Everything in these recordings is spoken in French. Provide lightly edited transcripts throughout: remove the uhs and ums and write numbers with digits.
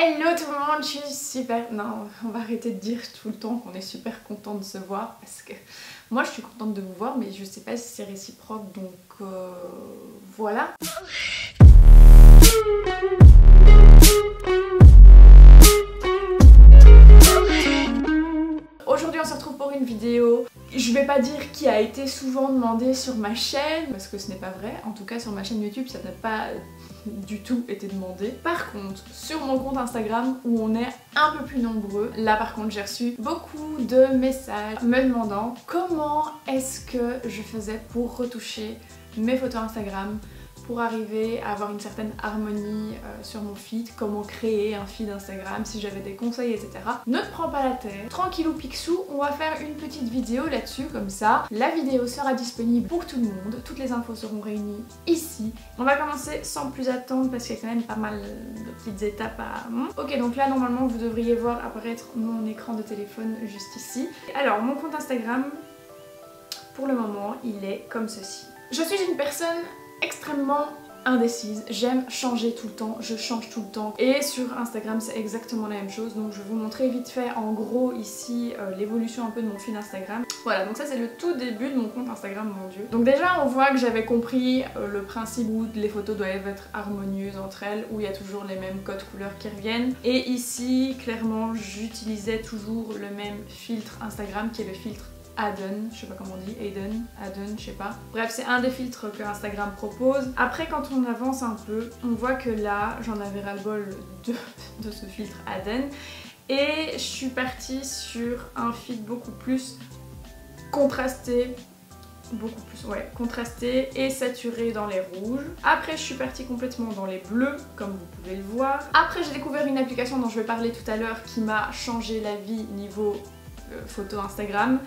Hello tout le monde, je suis super... Non, on va arrêter de dire tout le temps qu'on est super content de se voir parce que moi je suis contente de vous voir mais je sais pas si c'est réciproque donc voilà. Aujourd'hui on se retrouve pour une vidéo. Je vais pas dire qui a été souvent demandé sur ma chaîne parce que ce n'est pas vrai. En tout cas sur ma chaîne YouTube ça n'a pas du tout été demandé. Par contre sur mon compte Instagram où on est un peu plus nombreux, là par contre j'ai reçu beaucoup de messages me demandant comment est-ce que je faisais pour retoucher mes photos Instagram, pour arriver à avoir une certaine harmonie sur mon feed, comment créer un feed Instagram, si j'avais des conseils, etc. Ne te prends pas la tête, tranquillou pixou, on va faire une petite vidéo là-dessus, comme ça. La vidéo sera disponible pour tout le monde, toutes les infos seront réunies ici. On va commencer sans plus attendre parce qu'il y a quand même pas mal de petites étapes à... Ok, donc là normalement vous devriez voir apparaître mon écran de téléphone juste ici. Alors mon compte Instagram, pour le moment, il est comme ceci. Je suis une personne extrêmement indécise, j'aime changer tout le temps, je change tout le temps et sur Instagram c'est exactement la même chose, donc je vais vous montrer vite fait en gros ici l'évolution un peu de mon feed Instagram. Voilà, donc ça c'est le tout début de mon compte Instagram, mon dieu. Donc déjà on voit que j'avais compris le principe où les photos doivent être harmonieuses entre elles, où il y a toujours les mêmes codes couleurs qui reviennent, et ici clairement j'utilisais toujours le même filtre Instagram qui est le filtre Aden, je sais pas comment on dit, Aden, je sais pas. Bref, c'est un des filtres que Instagram propose. Après, quand on avance un peu, on voit que là, j'en avais ras-le-bol de ce filtre Aden. Et je suis partie sur un feed beaucoup plus contrasté. Contrasté et saturé dans les rouges. Après je suis partie complètement dans les bleus comme vous pouvez le voir. Après j'ai découvert une application dont je vais parler tout à l'heure qui m'a changé la vie niveau photo Instagram.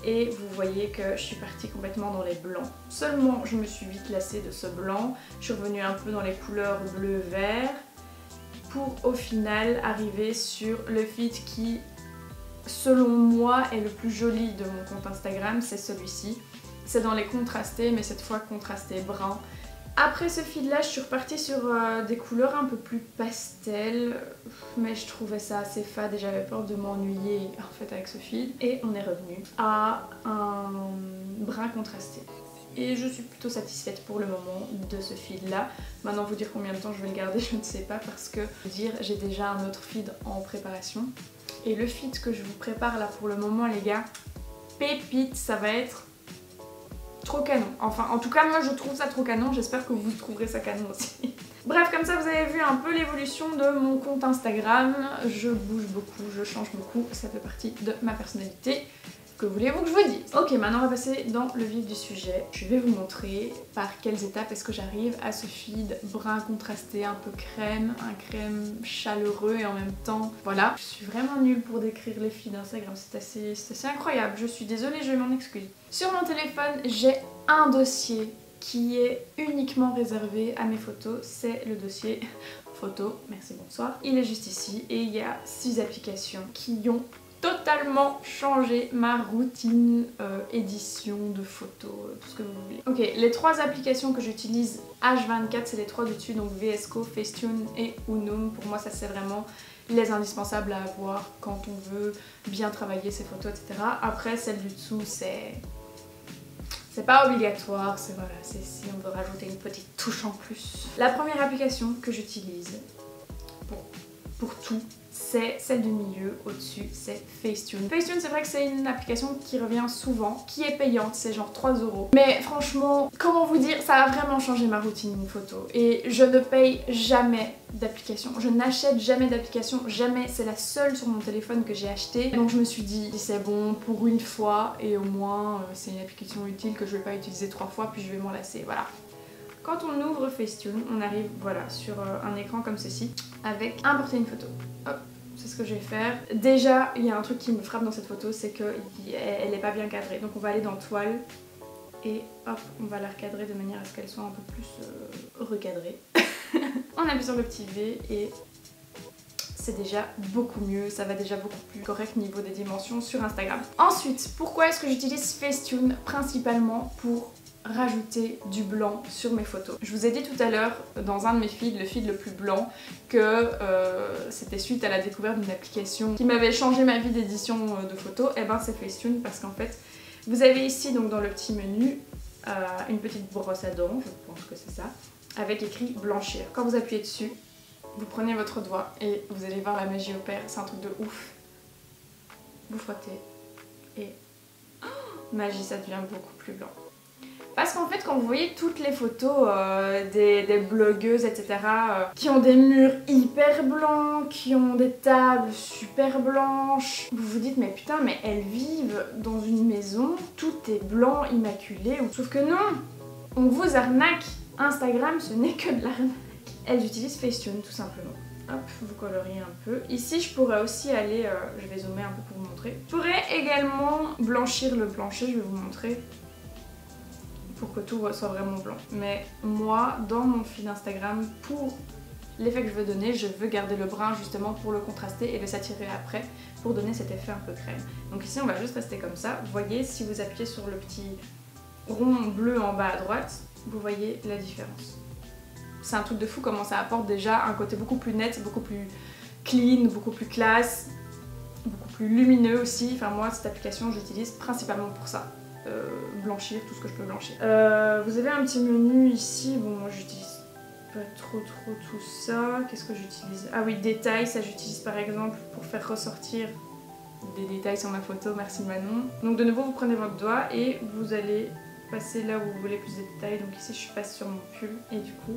Et vous voyez que je suis partie complètement dans les blancs. Seulement je me suis vite lassée de ce blanc. Je suis revenue un peu dans les couleurs bleu-vert pour au final arriver sur le feed qui selon moi est le plus joli de mon compte Instagram, c'est celui-ci. C'est dans les contrastés mais cette fois contrasté brun. Après ce feed là je suis repartie sur des couleurs un peu plus pastel mais je trouvais ça assez fade et j'avais peur de m'ennuyer en fait avec ce feed, et on est revenu à un brun contrasté et je suis plutôt satisfaite pour le moment de ce feed là. Maintenant vous dire combien de temps je vais le garder je ne sais pas parce que j'ai déjà un autre feed en préparation et le feed que je vous prépare là pour le moment les gars, pépite, ça va être trop canon. Enfin en tout cas moi je trouve ça trop canon, j'espère que vous trouverez ça canon aussi. Bref, comme ça vous avez vu un peu l'évolution de mon compte Instagram. Je bouge beaucoup, je change beaucoup, ça fait partie de ma personnalité. Que voulez-vous que je vous dise? Ok, maintenant on va passer dans le vif du sujet. Je vais vous montrer par quelles étapes est-ce que j'arrive à ce feed brun contrasté, un peu crème, un crème chaleureux et en même temps, voilà. Je suis vraiment nulle pour décrire les feeds Instagram, c'est assez incroyable, je suis désolée, je m'en excuse. Sur mon téléphone, j'ai un dossier qui est uniquement réservé à mes photos, c'est le dossier photos, merci bonsoir. Il est juste ici et il y a 6 applications qui ont totalement changé ma routine édition de photos, tout ce que vous voulez. Ok, les 3 applications que j'utilise H24, c'est les 3 du dessus, donc VS Code, Facetune et Unum. Pour moi ça c'est vraiment les indispensables à avoir quand on veut bien travailler ses photos, etc. Après celle du dessous c'est pas obligatoire, c'est voilà, c'est si on veut rajouter une petite touche en plus. La première application que j'utilise pour tout, c'est celle du milieu, au-dessus c'est Facetune. Facetune c'est vrai que c'est une application qui revient souvent, qui est payante, c'est genre 3 €. Mais franchement, comment vous dire, ça a vraiment changé ma routine photo. Et je ne paye jamais d'application, je n'achète jamais d'application, jamais, c'est la seule sur mon téléphone que j'ai achetée. Donc je me suis dit, c'est bon pour une fois et au moins c'est une application utile que je vais pas utiliser 3 fois puis je vais m'en lasser, voilà. Quand on ouvre Facetune, on arrive voilà, sur un écran comme ceci avec importer une photo. Hop, c'est ce que je vais faire. Déjà, il y a un truc qui me frappe dans cette photo, c'est qu'elle n'est pas bien cadrée. Donc on va aller dans toile et hop, on va la recadrer de manière à ce qu'elle soit un peu plus recadrée. On appuie sur le petit V et c'est déjà beaucoup mieux, ça va déjà beaucoup plus correct niveau des dimensions sur Instagram. Ensuite, pourquoi est-ce que j'utilise Facetune? Principalement pour rajouter du blanc sur mes photos. Je vous ai dit tout à l'heure dans un de mes feeds, le feed le plus blanc, que c'était suite à la découverte d'une application qui m'avait changé ma vie d'édition de photos. Et ben c'est Facetune, parce qu'en fait vous avez ici donc dans le petit menu une petite brosse à dents, je pense que c'est ça, avec écrit blanchir. Quand vous appuyez dessus, vous prenez votre doigt et vous allez voir la magie opère, c'est un truc de ouf. Vous frottez et magie, ça devient beaucoup plus blanc. Parce qu'en fait quand vous voyez toutes les photos des blogueuses etc. Qui ont des murs hyper blancs, qui ont des tables super blanches, vous vous dites mais putain mais elles vivent dans une maison, tout est blanc, immaculé. Sauf que non, on vous arnaque. Instagram ce n'est que de l'arnaque. Elles utilisent Facetune tout simplement. Hop, vous coloriez un peu. Ici, je pourrais aussi aller, je vais zoomer un peu pour vous montrer. Je pourrais également blanchir le plancher, je vais vous montrer, pour que tout soit vraiment blanc. Mais moi, dans mon feed Instagram, pour l'effet que je veux donner, je veux garder le brun justement pour le contraster et le saturer après, pour donner cet effet un peu crème. Donc ici, on va juste rester comme ça. Vous voyez, si vous appuyez sur le petit rond bleu en bas à droite, vous voyez la différence. C'est un truc de fou comment ça apporte déjà un côté beaucoup plus net, beaucoup plus clean, beaucoup plus classe, beaucoup plus lumineux aussi. Enfin moi cette application j'utilise principalement pour ça, blanchir tout ce que je peux blanchir. Vous avez un petit menu ici, bon moi j'utilise pas trop tout ça. Qu'est-ce que j'utilise? Ah oui, détails, ça j'utilise par exemple pour faire ressortir des détails sur ma photo, merci Manon. Donc de nouveau vous prenez votre doigt et vous allez passer là où vous voulez plus de détails. Donc ici je passe sur mon pull et du coup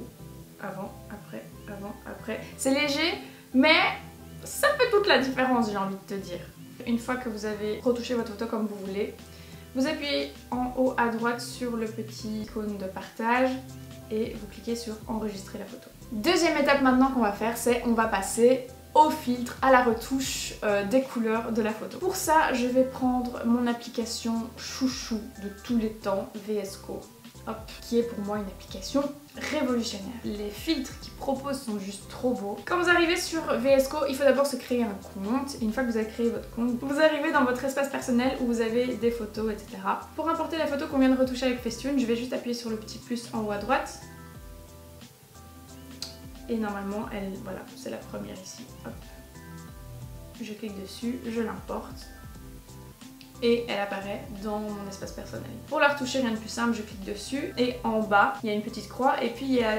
avant, après. C'est léger, mais ça fait toute la différence, j'ai envie de te dire. Une fois que vous avez retouché votre photo comme vous voulez, vous appuyez en haut à droite sur le petit icône de partage et vous cliquez sur enregistrer la photo. Deuxième étape maintenant qu'on va faire, c'est on va passer au filtre, à la retouche des couleurs de la photo. Pour ça, je vais prendre mon application chouchou de tous les temps, VS Code. Hop, qui est pour moi une application révolutionnaire. Les filtres qu'ils proposent sont juste trop beaux. Quand vous arrivez sur VS Code, il faut d'abord se créer un compte. Et une fois que vous avez créé votre compte, vous arrivez dans votre espace personnel où vous avez des photos, etc. Pour importer la photo qu'on vient de retoucher avec Facetune, je vais juste appuyer sur le petit plus en haut à droite. Et normalement, voilà, c'est la première ici. Hop. Je clique dessus, je l'importe. Et elle apparaît dans mon espace personnel. Pour la retoucher, rien de plus simple, je clique dessus et en bas il y a une petite croix et puis il y a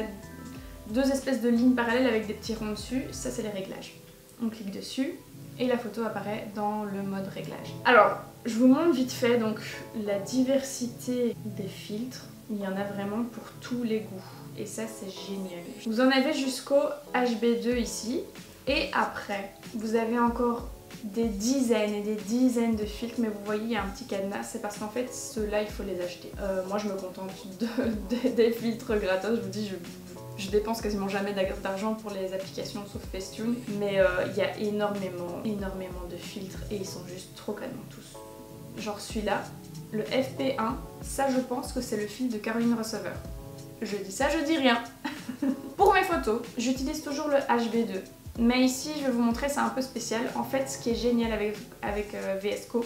deux espèces de lignes parallèles avec des petits ronds dessus, ça c'est les réglages. On clique dessus et la photo apparaît dans le mode réglage. Alors je vous montre vite fait donc la diversité des filtres, il y en a vraiment pour tous les goûts et ça c'est génial. Vous en avez jusqu'au HB2 ici et après vous avez encore des dizaines et des dizaines de filtres, mais vous voyez il y a un petit cadenas, c'est parce qu'en fait ceux-là il faut les acheter. Moi je me contente des filtres gratos, je vous dis je dépense quasiment jamais d'argent pour les applications sauf Facetune, mais il y a énormément de filtres et ils sont juste trop canons tous. Genre celui-là, le FP1, ça je pense que c'est le filtre de Caroline Receveur. Je dis ça, je dis rien. Pour mes photos, j'utilise toujours le HB2. Mais ici, je vais vous montrer, c'est un peu spécial. En fait, ce qui est génial avec VS Code,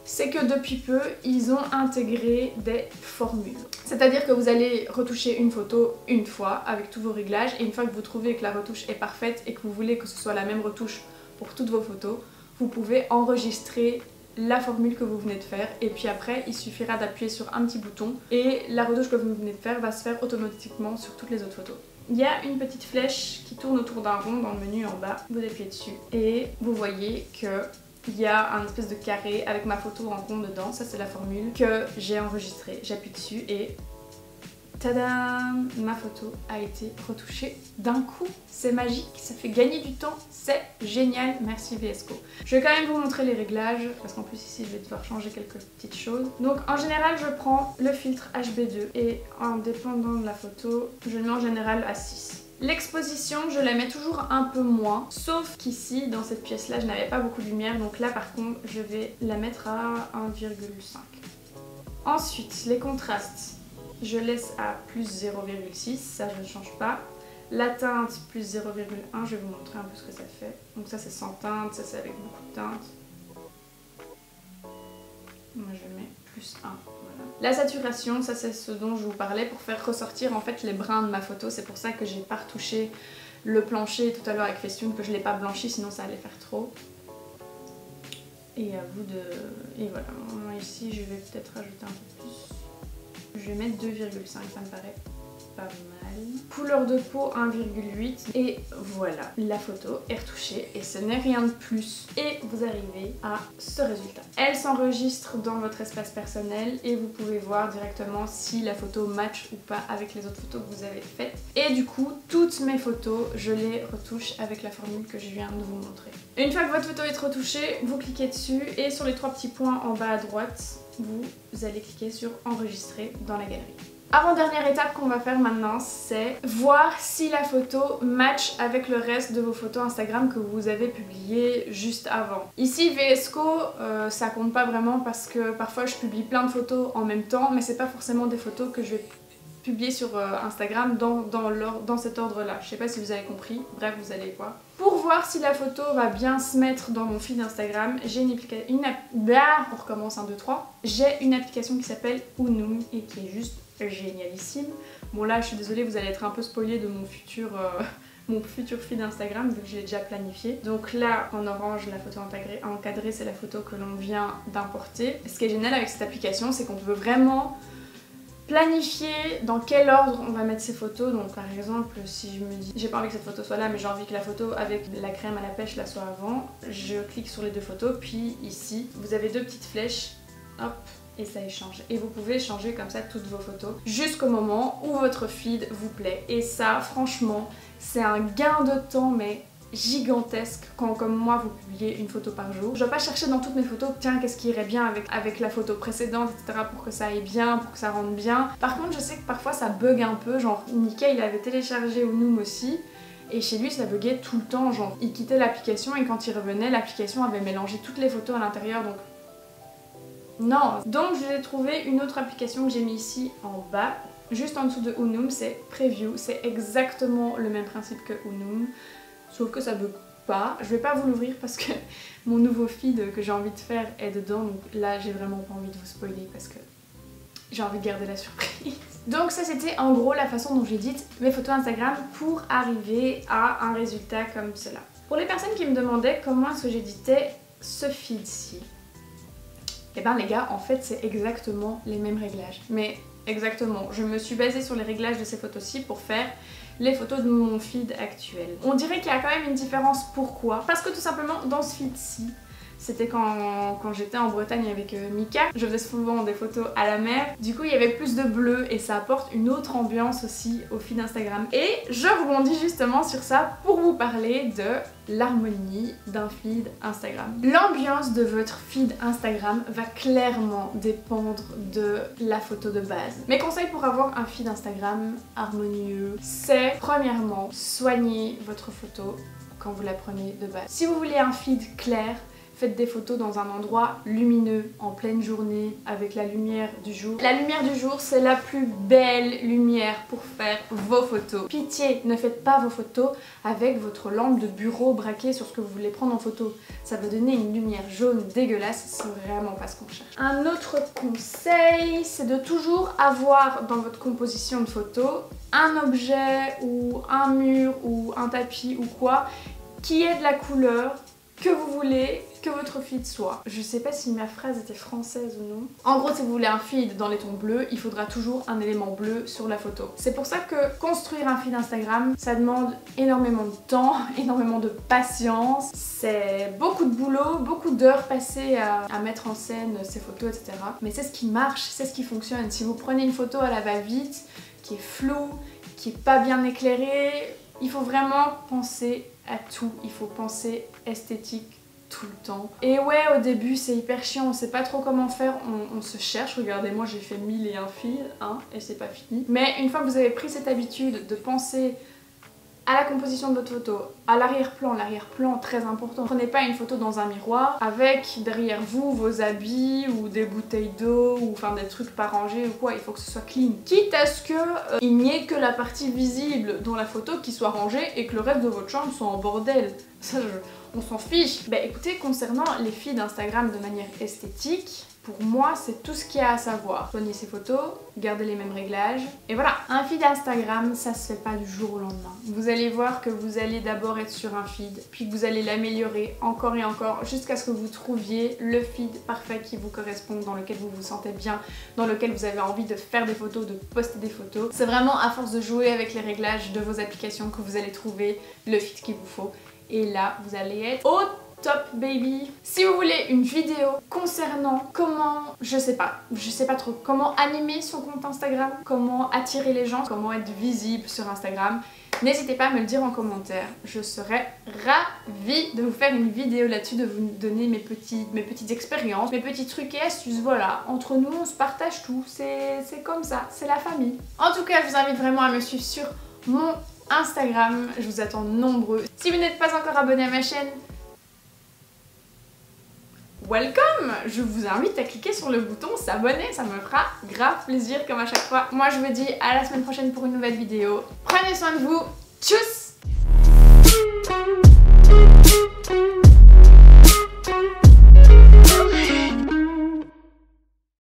c'est que depuis peu, ils ont intégré des formules. C'est-à-dire que vous allez retoucher une photo une fois avec tous vos réglages et une fois que vous trouvez que la retouche est parfaite et que vous voulez que ce soit la même retouche pour toutes vos photos, vous pouvez enregistrer la formule que vous venez de faire et puis après, il suffira d'appuyer sur un petit bouton et la retouche que vous venez de faire va se faire automatiquement sur toutes les autres photos. Il y a une petite flèche qui tourne autour d'un rond dans le menu en bas, vous appuyez dessus et vous voyez qu'il y a un espèce de carré avec ma photo en rond dedans, ça c'est la formule que j'ai enregistrée. J'appuie dessus et tadam, ma photo a été retouchée d'un coup. C'est magique, ça fait gagner du temps, c'est génial, merci VS Code. Je vais quand même vous montrer les réglages parce qu'en plus ici je vais devoir changer quelques petites choses. Donc en général je prends le filtre HB2 et en dépendant de la photo, je le mets en général à 6. L'exposition, je la mets toujours un peu moins, sauf qu'ici, dans cette pièce-là, je n'avais pas beaucoup de lumière, donc là par contre, je vais la mettre à 1,5. Ensuite, les contrastes. Je laisse à plus 0,6, ça je ne change pas. La teinte plus 0,1, je vais vous montrer un peu ce que ça fait. Donc ça c'est sans teinte, ça c'est avec beaucoup de teinte. Moi je mets plus 1, voilà. La saturation, ça c'est ce dont je vous parlais pour faire ressortir en fait les brins de ma photo. C'est pour ça que j'ai pas retouché le plancher tout à l'heure avec Facetune, que je l'ai pas blanchi sinon ça allait faire trop. Et à vous de... Et voilà, moi ici je vais peut-être rajouter un peu plus. Je vais mettre 2,5, ça me paraît pas mal. Couleur de peau 1,8 et voilà, la photo est retouchée et ce n'est rien de plus. Et vous arrivez à ce résultat. Elle s'enregistre dans votre espace personnel et vous pouvez voir directement si la photo match ou pas avec les autres photos que vous avez faites. Et du coup, toutes mes photos, je les retouche avec la formule que je viens de vous montrer. Une fois que votre photo est retouchée, vous cliquez dessus et sur les 3 petits points en bas à droite, vous allez cliquer sur enregistrer dans la galerie. Avant-dernière étape qu'on va faire maintenant, c'est voir si la photo match avec le reste de vos photos Instagram que vous avez publiées juste avant. Ici VSCO, ça compte pas vraiment parce que parfois je publie plein de photos en même temps, mais c'est pas forcément des photos que je vais publier sur Instagram dans cet ordre-là. Je sais pas si vous avez compris, bref vous allez voir. Pour voir si la photo va bien se mettre dans mon feed Instagram, j'ai on recommence 1, 2, 3. J'ai une application qui s'appelle Unum et qui est juste génialissime. Bon là je suis désolée, vous allez être un peu spoilé de mon futur feed Instagram vu que je l'ai déjà planifié. Donc là en orange la photo encadrée c'est la photo que l'on vient d'importer. Ce qui est génial avec cette application c'est qu'on peut vraiment planifier dans quel ordre on va mettre ces photos. Donc par exemple si je me dis j'ai pas envie que cette photo soit là mais j'ai envie que la photo avec la crème à la pêche là soit avant, je clique sur les 2 photos puis ici vous avez 2 petites flèches, hop, et ça échange. Et vous pouvez changer comme ça toutes vos photos jusqu'au moment où votre feed vous plaît. Et ça, franchement, c'est un gain de temps mais gigantesque quand, comme moi, vous publiez une photo par jour. Je dois pas chercher dans toutes mes photos, tiens, qu'est-ce qui irait bien avec la photo précédente, etc. pour que ça aille bien, pour que ça rentre bien. Par contre, je sais que parfois ça bug un peu, genre Nika, il avait téléchargé Unum aussi. Et chez lui ça buguait tout le temps, genre il quittait l'application et quand il revenait, l'application avait mélangé toutes les photos à l'intérieur, donc non. Donc je vais trouver une autre application que j'ai mis ici en bas, juste en dessous de Unum, c'est Preview. C'est exactement le même principe que Unum, sauf que ça bug pas. Je vais pas vous l'ouvrir parce que mon nouveau feed que j'ai envie de faire est dedans, donc là j'ai vraiment pas envie de vous spoiler parce que j'ai envie de garder la surprise. Donc ça c'était en gros la façon dont j'édite mes photos Instagram pour arriver à un résultat comme cela. Pour les personnes qui me demandaient comment est-ce que j'éditais ce feed-ci, et ben les gars, en fait c'est exactement les mêmes réglages. Mais exactement, je me suis basée sur les réglages de ces photos-ci pour faire les photos de mon feed actuel. On dirait qu'il y a quand même une différence, pourquoi? Parce que tout simplement dans ce feed-ci, c'était quand j'étais en Bretagne avec Mika, je faisais souvent des photos à la mer, du coup il y avait plus de bleu et ça apporte une autre ambiance aussi au feed Instagram. Et je rebondis justement sur ça pour vous parler de l'harmonie d'un feed Instagram. L'ambiance de votre feed Instagram va clairement dépendre de la photo de base. Mes conseils pour avoir un feed Instagram harmonieux, c'est premièrement soigner votre photo quand vous la prenez de base. Si vous voulez un feed clair, faites des photos dans un endroit lumineux, en pleine journée, avec la lumière du jour. La lumière du jour, c'est la plus belle lumière pour faire vos photos. Pitié, ne faites pas vos photos avec votre lampe de bureau braquée sur ce que vous voulez prendre en photo. Ça va donner une lumière jaune dégueulasse, c'est vraiment pas ce qu'on cherche. Un autre conseil, c'est de toujours avoir dans votre composition de photos un objet ou un mur ou un tapis ou quoi qui ait de la couleur que vous voulez que votre feed soit. Je sais pas si ma phrase était française ou non. En gros, si vous voulez un feed dans les tons bleus, il faudra toujours un élément bleu sur la photo. C'est pour ça que construire un feed Instagram, ça demande énormément de temps, énormément de patience. C'est beaucoup de boulot, beaucoup d'heures passées à mettre en scène ces photos, etc. Mais c'est ce qui marche, c'est ce qui fonctionne. Si vous prenez une photo à la va-vite, qui est floue, qui est pas bien éclairée, il faut vraiment penser à tout. Il faut penser esthétique tout le temps. Et ouais, au début c'est hyper chiant, on sait pas trop comment faire, on se cherche. Regardez, moi j'ai fait 1001 feeds, hein, et c'est pas fini. Mais une fois que vous avez pris cette habitude de penser à la composition de votre photo, à l'arrière-plan très important. Prenez pas une photo dans un miroir avec derrière vous vos habits ou des bouteilles d'eau ou enfin des trucs pas rangés ou quoi, il faut que ce soit clean. Quitte à ce que il n'y ait que la partie visible dans la photo qui soit rangée et que le reste de votre chambre soit en bordel. Ça, on s'en fiche. Bah écoutez, concernant les feeds Instagram de manière esthétique, Pour moi, c'est tout ce qu'il y a à savoir. Soigner ses photos, garder les mêmes réglages, et voilà. Un feed Instagram, ça se fait pas du jour au lendemain. Vous allez voir que vous allez d'abord être sur un feed, puis que vous allez l'améliorer encore et encore, jusqu'à ce que vous trouviez le feed parfait qui vous correspond, dans lequel vous vous sentez bien, dans lequel vous avez envie de faire des photos, de poster des photos. C'est vraiment à force de jouer avec les réglages de vos applications que vous allez trouver le feed qu'il vous faut. Et là, vous allez être au top baby. Si vous voulez une vidéo concernant comment, je sais pas trop, comment animer son compte Instagram, comment attirer les gens, comment être visible sur Instagram, n'hésitez pas à me le dire en commentaire. Je serais ravie de vous faire une vidéo là-dessus, de vous donner mes petites expériences, mes petits trucs et astuces. Voilà, entre nous on se partage tout, c'est comme ça, c'est la famille. En tout cas, je vous invite vraiment à me suivre sur mon Instagram, je vous attends nombreux. Si vous n'êtes pas encore abonné à ma chaîne, welcome! Je vous invite à cliquer sur le bouton s'abonner, ça me fera grave plaisir comme à chaque fois. Moi je vous dis à la semaine prochaine pour une nouvelle vidéo. Prenez soin de vous, tchuss!